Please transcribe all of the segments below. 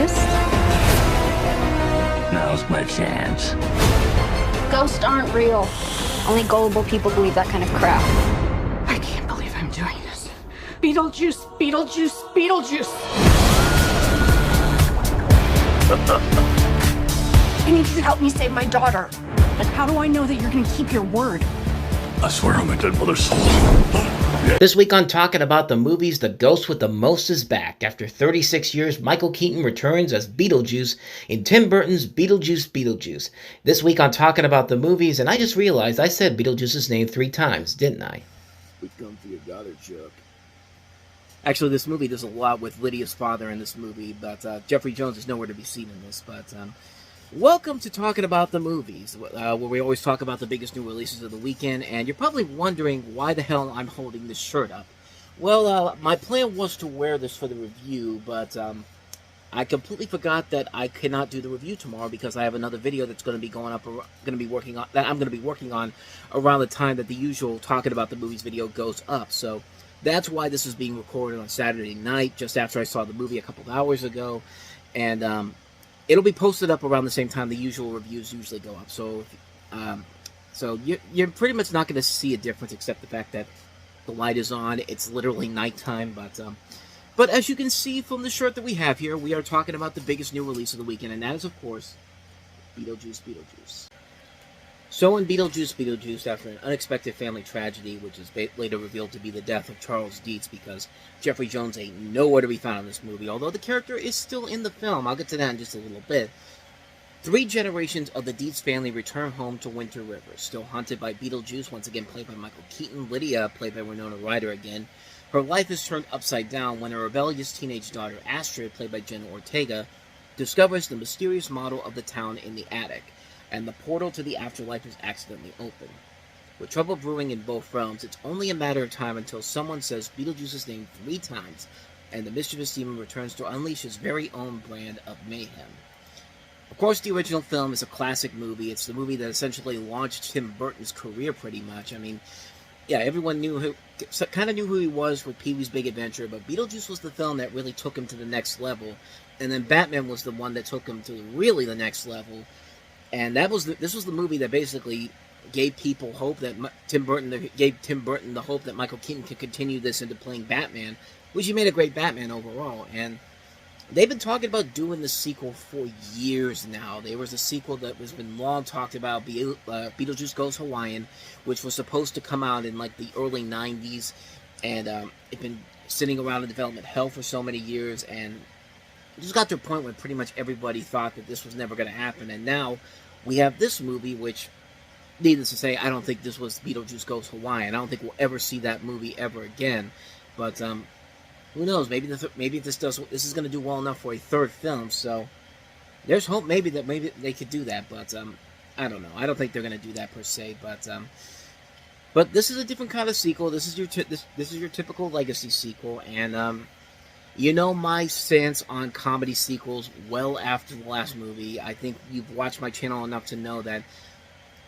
exist? Now's my chance. Ghosts aren't real. Only gullible people believe that kind of crap. I can't believe I'm doing this. Beetlejuice, Beetlejuice, Beetlejuice! I need you to help me save my daughter. But how do I know that you're gonna keep your word? I swear on my dead mother's soul. This week on Talking About the Movies, the ghost with the most is back. After 36 years, Michael Keaton returns as Beetlejuice in Tim Burton's Beetlejuice Beetlejuice. This week on Talking About the Movies, and I just realized I said Beetlejuice's name 3 times, didn't I? We've come for your daughter, Chuck. Actually, this movie does a lot with Lydia's father in this movie, but Jeffrey Jones is nowhere to be seen in this. But welcome to Talking About the Movies, where we always talk about the biggest new releases of the weekend, and you're probably wondering why the hell I'm holding this shirt up. Well, my plan was to wear this for the review, but I completely forgot that I cannot do the review tomorrow because I have another video that's going to be going up, that I'm going to be working on around the time that the usual Talking About the Movies video goes up. So that's why this is being recorded on Saturday night, just after I saw the movie a couple of hours ago, and it'll be posted up around the same time the usual reviews usually go up. So, you're pretty much not going to see a difference except the fact that the light is on. It's literally nighttime, but as you can see from the shirt that we have here, we are talking about the biggest new release of the weekend, and that is, of course, Beetlejuice Beetlejuice. So in Beetlejuice Beetlejuice, after an unexpected family tragedy, which is later revealed to be the death of Charles Dietz, because Jeffrey Jones ain't nowhere to be found in this movie, although the character is still in the film. I'll get to that in just a little bit. 3 generations of the Dietz family return home to Winter River, still haunted by Beetlejuice, once again played by Michael Keaton. Lydia, played by Winona Ryder again. Her life is turned upside down when a rebellious teenage daughter, Astrid, played by Jenna Ortega, discovers the mysterious model of the town in the attic, and the portal to the afterlife is accidentally open. With trouble brewing in both realms, it's only a matter of time until someone says Beetlejuice's name 3 times, and the mischievous demon returns to unleash his very own brand of mayhem. Of course, the original film is a classic movie. It's the movie that essentially launched Tim Burton's career, pretty much. I mean, yeah, everyone kind of knew who he was with Pee-wee's Big Adventure, but Beetlejuice was the film that really took him to the next level, and then Batman was the one that took him to really the next level. And this was the movie that basically gave people hope that gave Tim Burton the hope that Michael Keaton could continue this into playing Batman, which he made a great Batman overall. And they've been talking about doing the sequel for years now. There was a sequel that has been long talked about, Beetlejuice Goes Hawaiian, which was supposed to come out in like the early 90s, and it's been sitting around in development hell for so many years, and it just got to a point where pretty much everybody thought that this was never going to happen, and now we have this movie, which, needless to say, I don't think this was Beetlejuice Goes Hawaiian. I don't think we'll ever see that movie ever again. But who knows? Maybe this is going to do well enough for a 3rd film. So there's hope. Maybe they could do that. But I don't know. I don't think they're going to do that per se. But this is a different kind of sequel. This is your typical legacy sequel, and you know my stance on comedy sequels well after the last movie. I think you've watched my channel enough to know that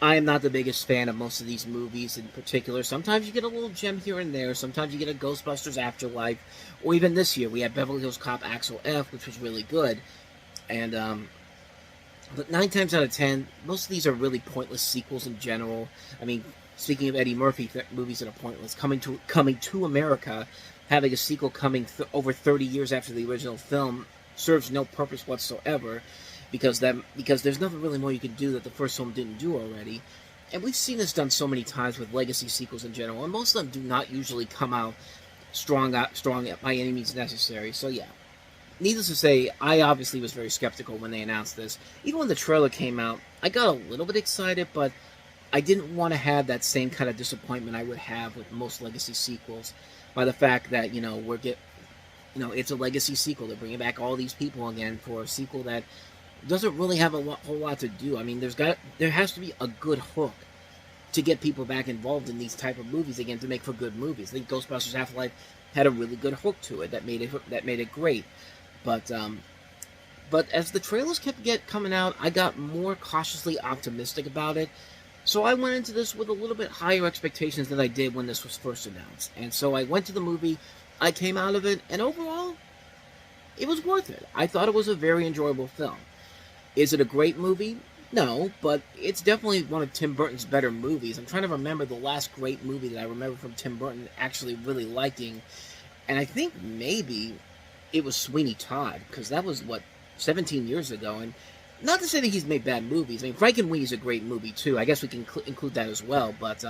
I am not the biggest fan of most of these movies in particular. Sometimes you get a little gem here and there. Sometimes you get a Ghostbusters Afterlife. Or even this year, we had Beverly Hills Cop Axel F, which was really good. And, but 9 times out of 10, most of these are really pointless sequels in general. I mean, speaking of Eddie Murphy movies that are pointless, Coming to America, having a sequel coming over 30 years after the original film serves no purpose whatsoever, because there's nothing really more you can do that the first film didn't do already. And we've seen this done so many times with legacy sequels in general, and most of them do not usually come out strong by any means necessary. So yeah, needless to say, I obviously was very skeptical when they announced this. Even when the trailer came out, I got a little bit excited, but I didn't want to have that same kind of disappointment I would have with most legacy sequels, by the fact that, it's a legacy sequel. They're bringing back all these people again for a sequel that doesn't really have a whole lot to do. I mean, there has to be a good hook to get people back involved in these type of movies again, to make for good movies. I think Ghostbusters Afterlife had a really good hook to it that made it great. But as the trailers kept coming out, I got more cautiously optimistic about it. So I went into this with a little bit higher expectations than I did when this was first announced. And so I went to the movie, I came out of it, and overall, it was worth it. I thought it was a very enjoyable film. Is it a great movie? No, but it's definitely one of Tim Burton's better movies. I'm trying to remember the last great movie that I remember from Tim Burton actually really liking, and I think maybe it was Sweeney Todd, because that was, 17 years ago, and not to say that he's made bad movies. I mean, Frankenweenie's a great movie, too. I guess we can include that as well, but,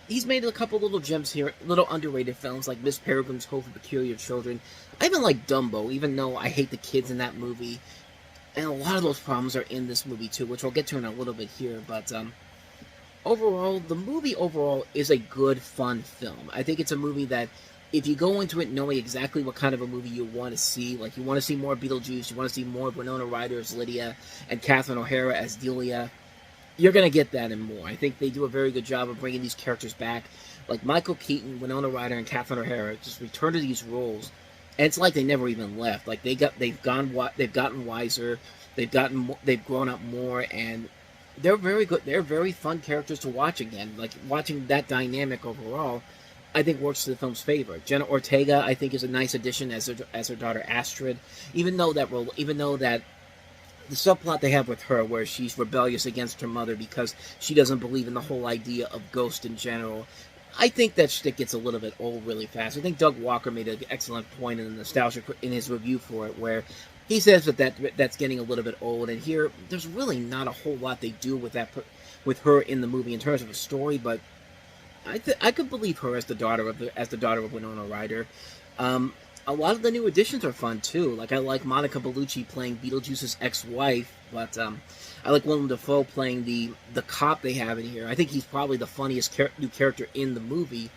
he's made a couple little gems here, little underrated films, like Miss Peregrine's Home for Peculiar Children. I even like Dumbo, even though I hate the kids in that movie. And a lot of those problems are in this movie, too, which we'll get to in a little bit here. But overall, the movie overall is a good, fun film. I think it's a movie that, if you go into it knowing exactly what kind of a movie you want to see, like you want to see more Beetlejuice, you want to see more Winona Ryder as Lydia, and Catherine O'Hara as Delia, you're going to get that and more. I think they do a very good job of bringing these characters back. Like Michael Keaton, Winona Ryder, and Catherine O'Hara just return to these roles. And it's like they never even left. Like they've gotten wiser, they've grown up more, and they're very good. They're very fun characters to watch again. Like watching that dynamic overall, I think works to the film's favor. Jenna Ortega, I think, is a nice addition as her daughter Astrid. Even though that the subplot they have with her, where she's rebellious against her mother because she doesn't believe in the whole idea of ghosts in general, I think that shtick gets a little bit old really fast. I think Doug Walker made an excellent point in the nostalgia in his review for it, where he says that's getting a little bit old. And here, there's really not a whole lot they do with with her in the movie in terms of a story. But I could believe her as the daughter of Winona Ryder. A lot of the new additions are fun too. Like I like Monica Bellucci playing Beetlejuice's ex-wife, but I like Willem Dafoe playing the cop they have in here. I think he's probably the funniest new character in the movie.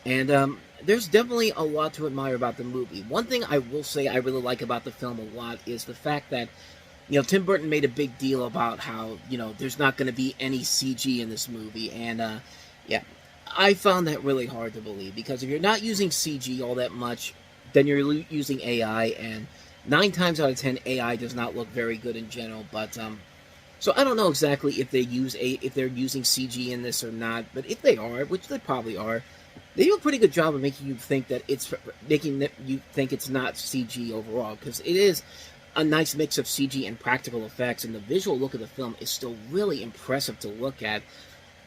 And there's definitely a lot to admire about the movie. One thing I will say I really like about the film a lot is the fact that, Tim Burton made a big deal about how, there's not going to be any CG in this movie. And, yeah, I found that really hard to believe. Because if you're not using CG all that much, then you're using AI. And 9 times out of 10, AI does not look very good in general. But, so I don't know exactly if they're using CG in this or not, but if they are, which they probably are, they do a pretty good job of making you think that it's not CG overall, because it is a nice mix of CG and practical effects, and the visual look of the film is still really impressive to look at.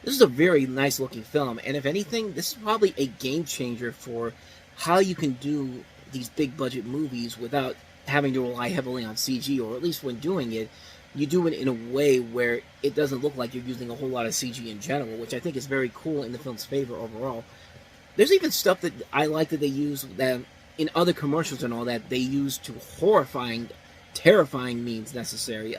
This is a very nice looking film, and if anything, this is probably a game changer for how you can do these big budget movies without having to rely heavily on CG, or at least when doing it, you do it in a way where it doesn't look like you're using a whole lot of CG in general, which I think is very cool in the film's favor overall. There's even stuff that I like that they use that in other commercials and all that, they use to terrifying means necessary.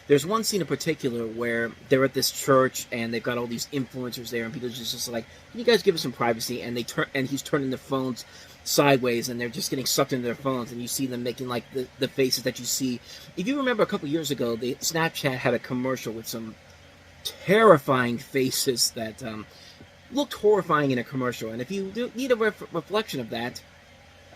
There's one scene in particular where they're at this church and they've got all these influencers there, and people just like, "Can you guys give us some privacy?" And he's turning their phones sideways, and they're just getting sucked into their phones, and you see them making like the faces that you see. If you remember a couple years ago, Snapchat had a commercial with some terrifying faces that looked horrifying in a commercial. And if you do need a reflection of that,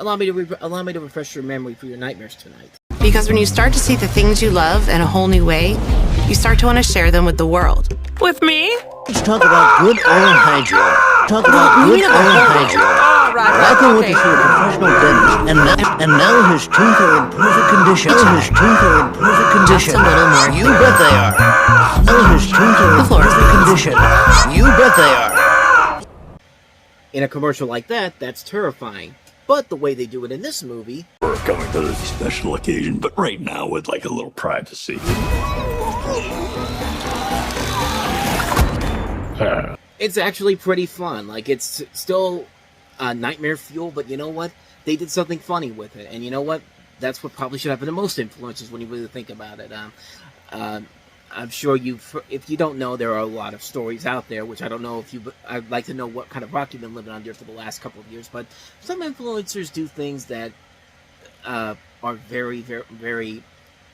allow me to refresh your memory for your nightmares tonight. Because when you start to see the things you love in a whole new way, you start to want to share them with the world. With me? Let's talk about good oral hygiene. Talk about good oral hygiene. Michael went to see a professional dentist, and now his teeth are in perfect condition. Just a little more. You bet they are. Now his teeth are in perfect condition. You bet they are. In a commercial like that, that's terrifying. But the way they do it in this movie, We're coming to this special occasion, but right now with like a little privacy. it's actually pretty fun. Like, it's still nightmare fuel, but you know what? They did something funny with it. And you know what? That's what probably should happen to most influencers when you really think about it. I'm sure if you don't know, there are a lot of stories out there, which I don't know I'd like to know what kind of rock you've been living under for the last couple of years, but some influencers do things that are very, very, very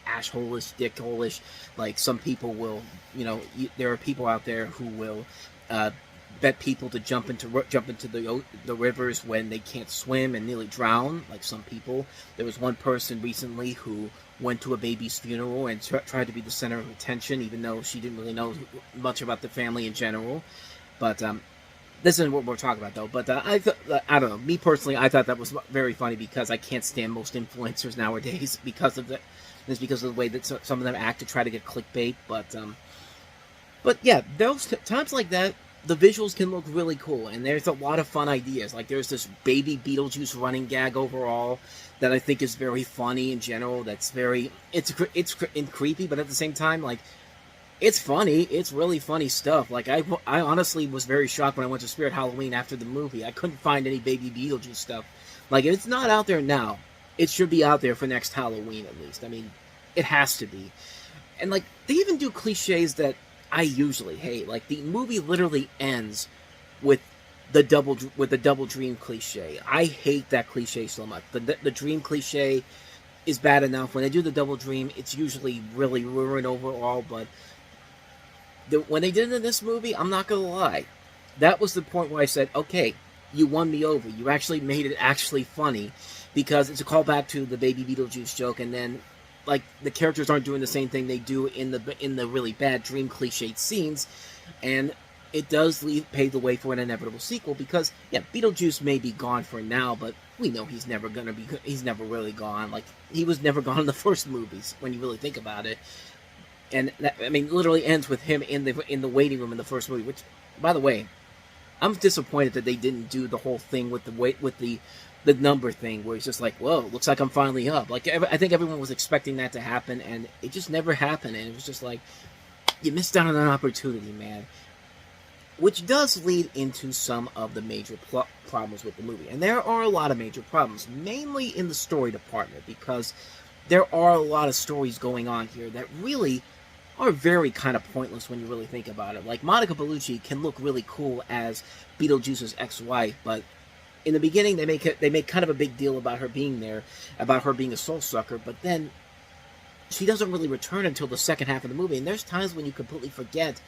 asshole-ish, dick-hole-ish. Like, some people will, there are people out there who will bet people to jump into the rivers when they can't swim and nearly drown, like some people. There was one person recently who went to a baby's funeral and tried to be the center of attention, even though she didn't really know much about the family in general. But this isn't what we're talking about though. But I don't know. Me personally, I thought that was very funny because I can't stand most influencers nowadays because of the way that some of them act to try to get clickbait. But yeah, those times like that, the visuals can look really cool, and there's a lot of fun ideas. Like there's this baby Beetlejuice running gag overall that I think is very funny in general. That's it's creepy, but at the same time, like, it's funny. It's really funny stuff. Like I honestly was very shocked when I went to Spirit Halloween after the movie. I couldn't find any baby Beetlejuice stuff. Like, if it's not out there now, it should be out there for next Halloween at least. I mean, it has to be. And like, they even do cliches that I usually hate. Like, the movie literally ends with the double dream cliche. I hate that cliche so much. The dream cliche is bad enough. When they do the double dream, it's usually really ruined overall. But when they did it in this movie, I'm not gonna lie, that was the point where I said, okay, you won me over. You actually made it actually funny, because it's a callback to the baby Beetlejuice joke, and then, like, the characters aren't doing the same thing they do in the really bad dream cliched scenes, and it does pave the way for an inevitable sequel. Because yeah, Beetlejuice may be gone for now, but we know he's never really gone. Like, he was never gone in the first movies when you really think about it. And that, I mean, literally ends with him in the waiting room in the first movie. Which, by the way, I'm disappointed that they didn't do the whole thing with the number thing, where he's just like, whoa, looks like I'm finally up. Like, I think everyone was expecting that to happen, and it just never happened. And it was just like, you missed out on an opportunity, man. Which does lead into some of the major problems with the movie. And there are a lot of major problems, mainly in the story department, because there are a lot of stories going on here that really are very kind of pointless when you really think about it. Like, Monica Bellucci can look really cool as Beetlejuice's ex-wife, but in the beginning they make kind of a big deal about her being there, about her being a soul sucker, but then she doesn't really return until the second half of the movie, and there's times when you completely forget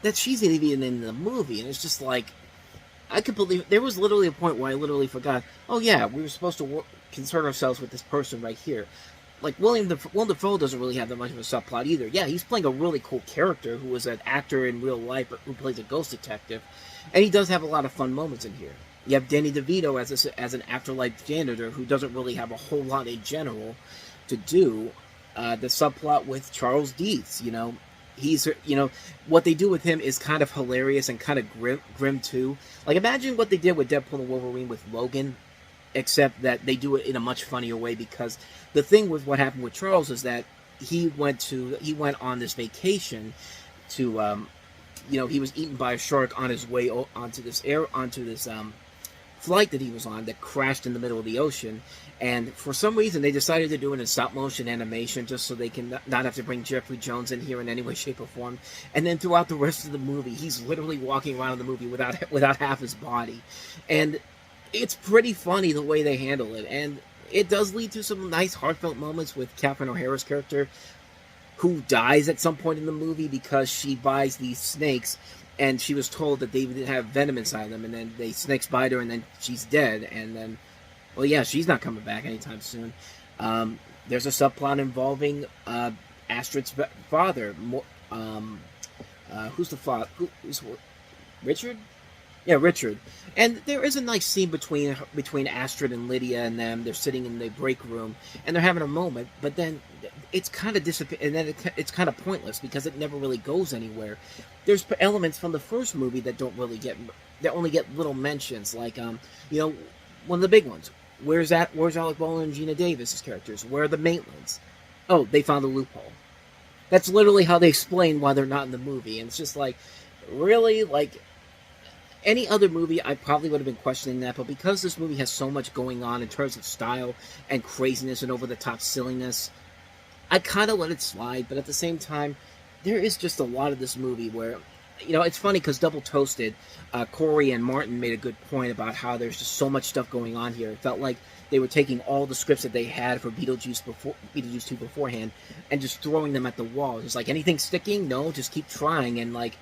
that she's even in the movie, and it's just like, there was literally a point where I literally forgot, oh yeah, we were supposed to concern ourselves with this person right here. Like, Willem Dafoe doesn't really have that much of a subplot either. Yeah, he's playing a really cool character who was an actor in real life, but who plays a ghost detective, and he does have a lot of fun moments in here. You have Danny DeVito as an afterlife janitor who doesn't really have a whole lot in general to do. The subplot with Charles Dietz, what they do with him is kind of hilarious and kind of grim too. Like, imagine what they did with Deadpool and Wolverine with Logan, except that they do it in a much funnier way, because the thing with what happened with Charles is that he went on this vacation to, he was eaten by a shark on his way onto this flight that he was on that crashed in the middle of the ocean, and for some reason they decided to do it in stop motion animation just so they can not have to bring Jeffrey Jones in here in any way, shape, or form. And then throughout the rest of the movie, he's literally walking around in the movie without half his body, and it's pretty funny the way they handle it. And it does lead to some nice heartfelt moments with Catherine O'Hara's character, who dies at some point in the movie because she buys these snakes, and she was told that they didn't have venom inside them, and then the snakes bite her, and then she's dead, and then, well, yeah, she's not coming back anytime soon. There's a subplot involving Astrid's father. Who's the father? Richard? Yeah, Richard. And there is a nice scene between Astrid and Lydia and them. They're sitting in the break room, and they're having a moment, but then it's kind of and then it's kind of pointless because it never really goes anywhere. There's elements from the first movie that only get little mentions, like one of the big ones. Where's Alec Baldwin and Gina Davis's characters? Where are the Maitlands? Oh, they found the loophole. That's literally how they explain why they're not in the movie, and it's just like, really, like, any other movie, I probably would have been questioning that, but because this movie has so much going on in terms of style and craziness and over-the-top silliness, I kind of let it slide. But at the same time, there is just a lot of this movie where, it's funny because Double Toasted, Corey and Martin made a good point about how there's just so much stuff going on here. It felt like they were taking all the scripts that they had for Beetlejuice 2 beforehand and just throwing them at the wall. It's like, anything sticking? No, just keep trying. And like,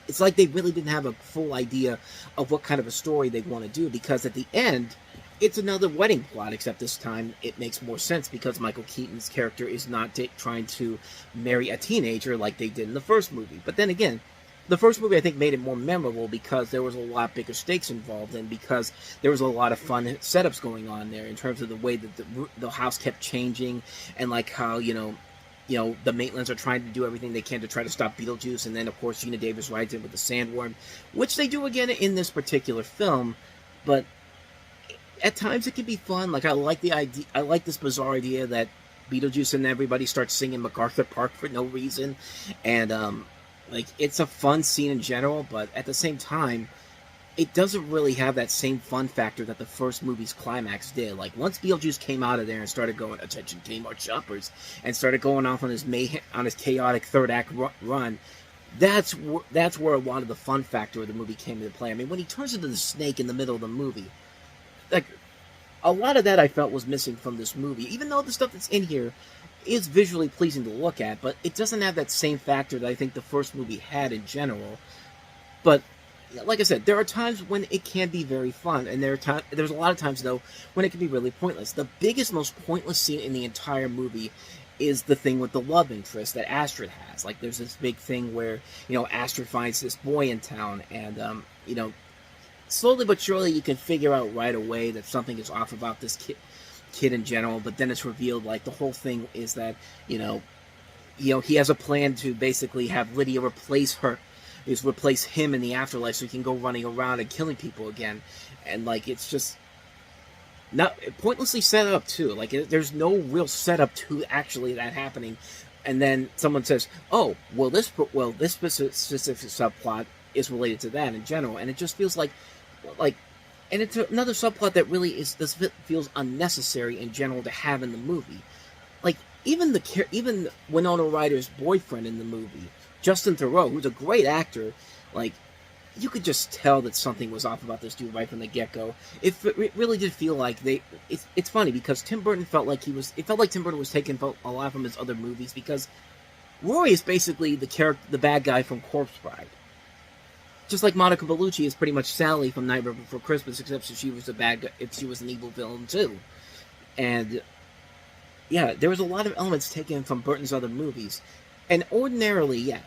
it's like they really didn't have a full idea of what kind of a story they want to do, because at the end, it's another wedding plot, except this time it makes more sense because Michael Keaton's character is not trying to marry a teenager like they did in the first movie. But then again, the first movie, I think, made it more memorable because there was a lot bigger stakes involved, and because there was a lot of fun setups going on there in terms of the way that the house kept changing, and like how the Maitlands are trying to do everything they can to try to stop Beetlejuice, and then of course Gina Davis rides in with the sandworm, which they do again in this particular film, but at times it can be fun. Like I like the idea, I like this bizarre idea that Beetlejuice and everybody starts singing MacArthur Park for no reason, and like, it's a fun scene in general, but at the same time, it doesn't really have that same fun factor that the first movie's climax did. Like, once Beetlejuice came out of there and started going, "Attention Kmart shoppers," and started going off on his chaotic third act run, that's where a lot of the fun factor of the movie came into play. I mean, when he turns into the snake in the middle of the movie, like, a lot of that I felt was missing from this movie, even though the stuff that's in here is visually pleasing to look at, but it doesn't have that same factor that I think the first movie had in general. But like I said, there are times when it can be very fun, and there's a lot of times though when it can be really pointless. The biggest, most pointless scene in the entire movie is the thing with the love interest that Astrid has. Like, there's this big thing where Astrid finds this boy in town, and slowly but surely you can figure out right away that something is off about this kid in general, but then it's revealed, like, the whole thing is that he has a plan to basically have Lydia replace him in the afterlife, so he can go running around and killing people again. And like, it's just not pointlessly set up too. Like, there's no real setup to actually that happening, and then someone says, "Oh, this specific subplot is related to that in general," and it just feels like. And it's another subplot that really feels unnecessary in general to have in the movie. Like, even Winona Ryder's boyfriend in the movie, Justin Theroux, who's a great actor, like, you could just tell that something was off about this dude right from the get-go. It really did feel like it's funny because Tim Burton felt like Tim Burton was taking a lot from his other movies, because Rory is basically the bad guy from Corpse Bride. Just like Monica Bellucci is pretty much Sally from Nightmare Before Christmas, except if she was a bad guy, if she was an evil villain too. And yeah, there was a lot of elements taken from Burton's other movies. And ordinarily, yeah,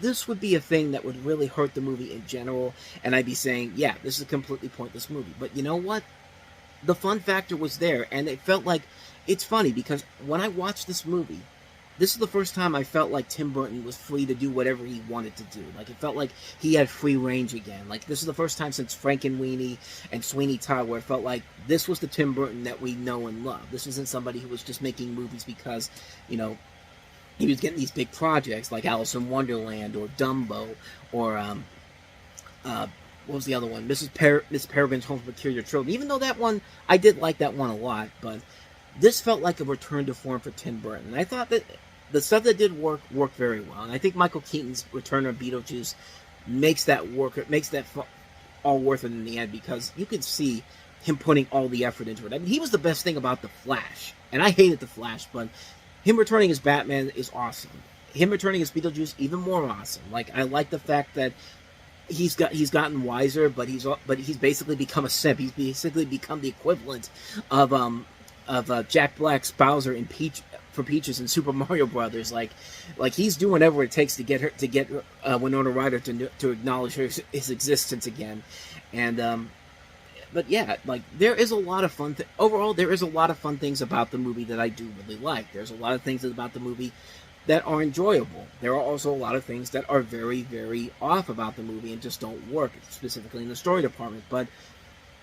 this would be a thing that would really hurt the movie in general, and I'd be saying, yeah, this is a completely pointless movie. But you know what? The fun factor was there, and it felt like, it's funny, because when I watched this movie, this is the first time I felt like Tim Burton was free to do whatever he wanted to do. Like, it felt like he had free range again. Like, this is the first time since Frankenweenie and Sweeney Todd where it felt like this was the Tim Burton that we know and love. This isn't somebody who was just making movies because, he was getting these big projects like Alice in Wonderland or Dumbo or, what was the other one? Miss Peregrine's Home for Peculiar Children. Even though that one, I did like that one a lot, but this felt like a return to form for Tim Burton. And I thought that the stuff that did worked very well. And I think Michael Keaton's return of Beetlejuice makes that work. It makes that all worth it in the end, because you could see him putting all the effort into it. I mean, he was the best thing about The Flash. And I hated The Flash, but him returning as Batman is awesome. Him returning as Beetlejuice, even more awesome. Like, I like the fact that he's gotten wiser, but he's basically become a simp. He's basically become the equivalent of Jack Black's Bowser in Peaches in Super Mario Brothers. Like he's doing whatever it takes to get Winona Ryder to acknowledge his existence again. And but yeah, like, there is a lot of fun overall. There is a lot of fun things about the movie that I do really like. There's a lot of things about the movie that are enjoyable. There are also a lot of things that are very, very off about the movie and just don't work, specifically in the story department. But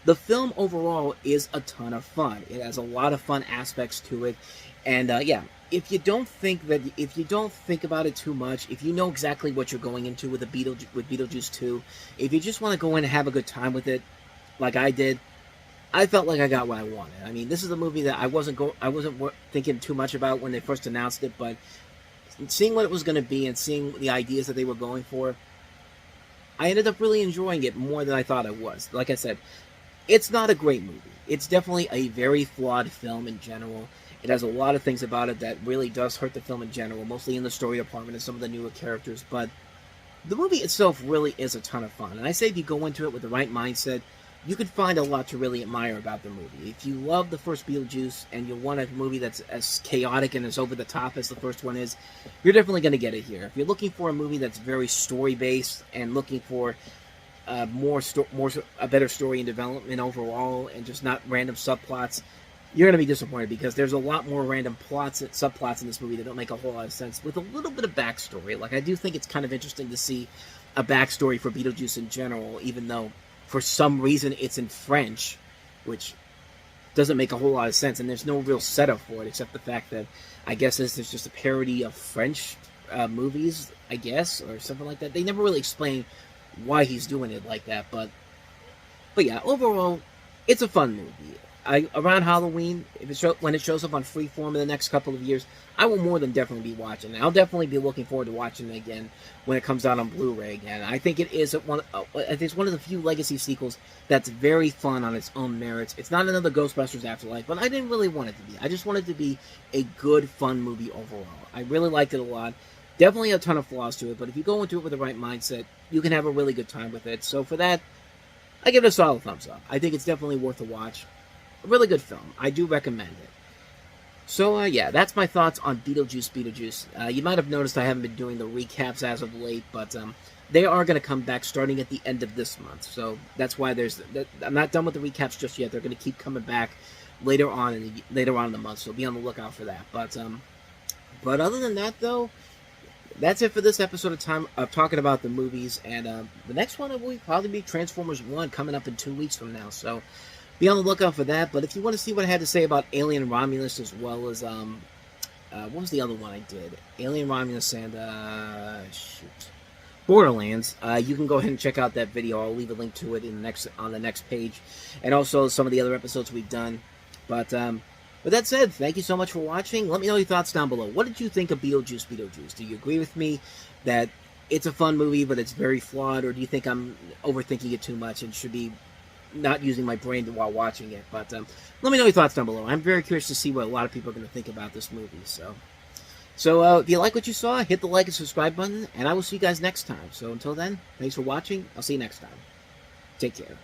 the film overall is a ton of fun. It has a lot of fun aspects to it, and yeah, if you don't think about it too much, if you know exactly what you're going into with Beetlejuice 2, if you just want to go in and have a good time with it, like I did, I felt like I got what I wanted. I mean, this is a movie that I wasn't thinking too much about when they first announced it, but seeing what it was going to be and seeing the ideas that they were going for, I ended up really enjoying it more than I thought I was. Like I said, it's not a great movie. It's definitely a very flawed film in general. It has a lot of things about it that really does hurt the film in general, mostly in the story department and some of the newer characters, but the movie itself really is a ton of fun. And I say if you go into it with the right mindset, you could find a lot to really admire about the movie. If you love the first Beetlejuice and you want a movie that's as chaotic and as over the top as the first one is, you're definitely going to get it here. If you're looking for a movie that's very story based and looking for a better story and development overall, and just not random subplots, you're going to be disappointed, because there's a lot more random plots and subplots in this movie that don't make a whole lot of sense, with a little bit of backstory. Like, I do think it's kind of interesting to see a backstory for Beetlejuice in general, even though for some reason it's in French, which doesn't make a whole lot of sense, and there's no real setup for it, except the fact that I guess this is just a parody of French movies, I guess, or something like that. They never really explain why he's doing it like that, but yeah, overall, it's a fun movie. Around Halloween, when it shows up on Freeform in the next couple of years, I will more than definitely be watching it. I'll definitely be looking forward to watching it again when it comes out on Blu-ray again. I think it's one of the few legacy sequels that's very fun on its own merits. It's not another Ghostbusters Afterlife, but I didn't really want it to be. I just wanted it to be a good, fun movie overall. I really liked it a lot. Definitely a ton of flaws to it, but if you go into it with the right mindset, you can have a really good time with it. So for that, I give it a solid thumbs up. I think it's definitely worth a watch. A really good film. I do recommend it. So, yeah, that's my thoughts on Beetlejuice Beetlejuice. You might have noticed I haven't been doing the recaps as of late, but they are going to come back starting at the end of this month. So that's why I'm not done with the recaps just yet. They're going to keep coming back later on in the month, so be on the lookout for that. But other than that, though, that's it for this episode of talking about the movies. And the next one will probably be Transformers 1 coming up in 2 weeks from now. So be on the lookout for that. But if you want to see what I had to say about Alien Romulus, as well as what was the other one I did? Alien Romulus and Borderlands. You can go ahead and check out that video. I'll leave a link to it on the next page, and also some of the other episodes we've done. But with that said, thank you so much for watching. Let me know your thoughts down below. What did you think of Beetlejuice Beetlejuice? Do you agree with me that it's a fun movie, but it's very flawed, or do you think I'm overthinking it too much and should be not using my brain while watching it? But let me know your thoughts down below. I'm very curious to see what a lot of people are going to think about this movie. So if you like what you saw, hit the like and subscribe button, and I will see you guys next time. So until then, thanks for watching. I'll see you next time. Take care.